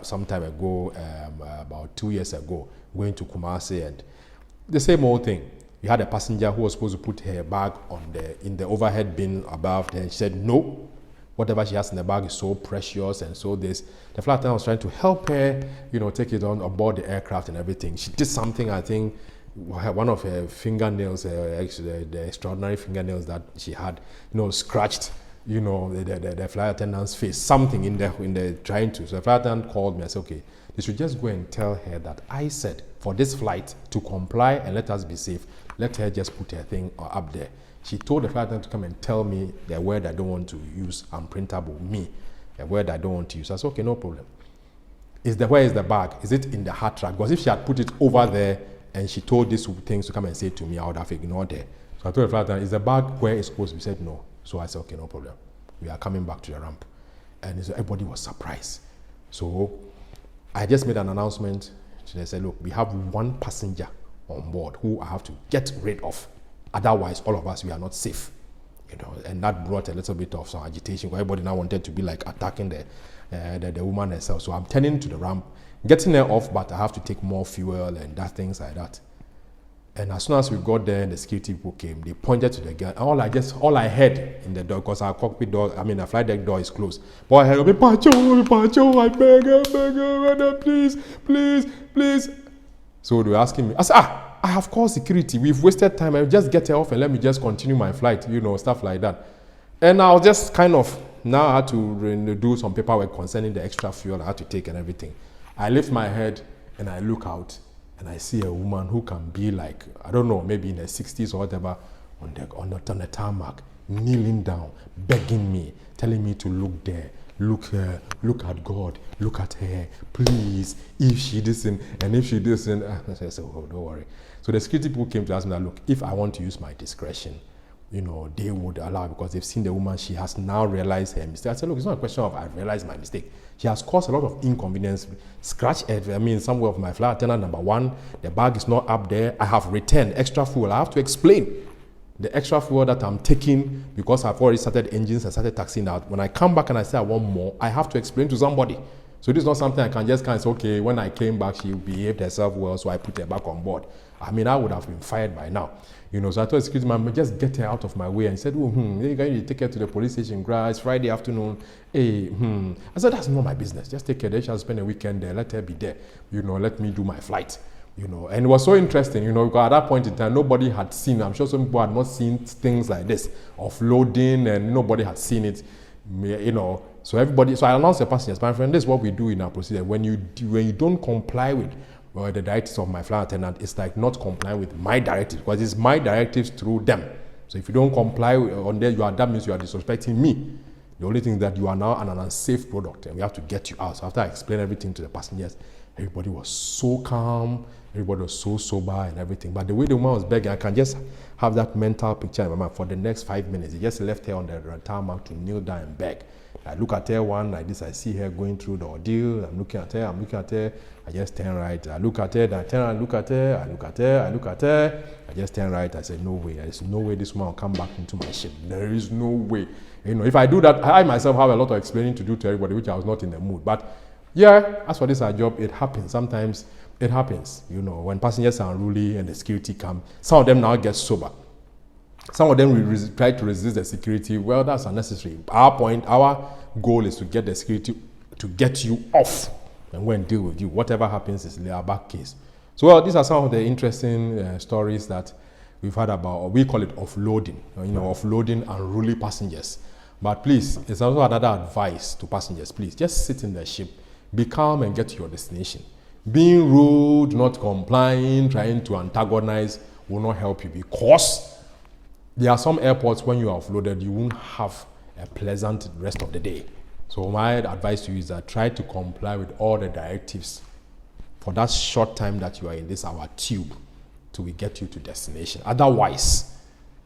Some time ago, about 2 years ago, going to Kumasi, and the same old thing. You had a passenger who was supposed to put her bag in the overhead bin above her, and she said no. Whatever she has in the bag is so precious, and so the flight attendant was trying to help her, take it on aboard the aircraft and everything. She did something, I think, one of her fingernails, actually the extraordinary fingernails that she had, scratched. The flight attendant's face, something in the trying to. So the flight attendant called me and said, okay, you should just go and tell her that I said for this flight to comply and let us be safe, let her just put her thing up there. She told the flight attendant to come and tell me the word I don't want to use, unprintable, me, a word I don't want to use. I said, okay, no problem. Where is the bag? Is it in the hat rack? Because if she had put it over there and she told these things to come and say to me, I would have ignored her. So I told the flight attendant, is the bag where it's supposed to be? He said, no. So I said, okay, no problem. We are coming back to the ramp. And so everybody was surprised. So I just made an announcement. They said, look, we have one passenger on board who I have to get rid of. Otherwise, all of us, we are not safe. And that brought a little bit of some agitation. Everybody now wanted to be like attacking the woman herself. So I'm turning to the ramp, getting her off, but I have to take more fuel and things like that. And as soon as we got there, the security people came. They pointed to the gun. All I heard in the door, because our cockpit door, the flight deck door is closed. But I heard, Pacho, I beg, please. So they were asking me. I said, I have called security. We've wasted time. I'll just get her off and let me just continue my flight, stuff like that. And I was just now I had to do some paperwork concerning the extra fuel I had to take and everything. I lift my head and I look out. And I see a woman who can be like, I don't know, maybe in her 60s or whatever, on the tarmac, kneeling down, begging me, telling me to look there, look here, look at God, look at her, please, if she doesn't, and if she doesn't. I said, oh, don't worry. So the security people came to ask me that, look, if I want to use my discretion, they would allow, because they've seen the woman, she has now realized her mistake. I said, look, it's not a question of I realized my mistake. She has caused a lot of inconvenience, some of my flight attendant, number one, the bag is not up there. I have returned extra fuel. I have to explain the extra fuel that I'm taking because I've already started engines and started taxiing out. When I come back and I say I want more, I have to explain to somebody. So this is not something I can just say, okay, when I came back, she behaved herself well, so I put her back on board. I would have been fired by now. So I told the security man, just get her out of my way. And he said, you're going to take her to the police station, it's Friday afternoon. I said, that's not my business. Just take her there. She'll spend a weekend there. Let her be there. Let me do my flight. And it was so interesting, because at that point in time, nobody had seen, I'm sure some people had not seen things like this, offloading, and nobody had seen it, So I announced the passengers, my friend, this is what we do in our procedure. When you don't comply with the directives of my flight attendant, it's like not complying with my directives, because it's my directives through them. So if you don't comply on there, that means you are disrespecting me. The only thing is that you are now an unsafe product, and we have to get you out. So after I explained everything to the passengers, everybody was so calm, everybody was so sober and everything. But the way the woman was begging, I can just have that mental picture in my mind for the next 5 minutes. He just left her on the tarmac to kneel down and beg. I look at her one like this, I see her going through the ordeal. I'm looking at her, I just turn right. I look at her, then I turn around, look at her, I look at her. I just turn right. I said, no way. There's no way this woman will come back into my ship. There is no way. If I do that, I myself have a lot of explaining to do to everybody, which I was not in the mood. But yeah, as for this our job, it happens. Sometimes it happens. When passengers are unruly and the security come, some of them now get sober. Some of them will try to resist the security. Well, that's unnecessary. Our goal is to get the security to get you off and go and deal with you. Whatever happens is their back case. So these are some of the interesting stories that we've heard about, or we call it offloading, offloading unruly passengers. But please, it's also another advice to passengers. Please, just sit in the ship, be calm and get to your destination. Being rude, not complying, trying to antagonize will not help you, because there are some airports when you are offloaded, you won't have a pleasant rest of the day. So my advice to you is that try to comply with all the directives for that short time that you are in this our tube till we get you to destination. Otherwise,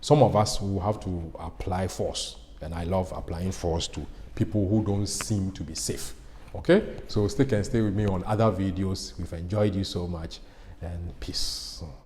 some of us will have to apply force, and I love applying force to people who don't seem to be safe. Okay, so stick and stay with me on other videos. We've enjoyed you so much, and peace.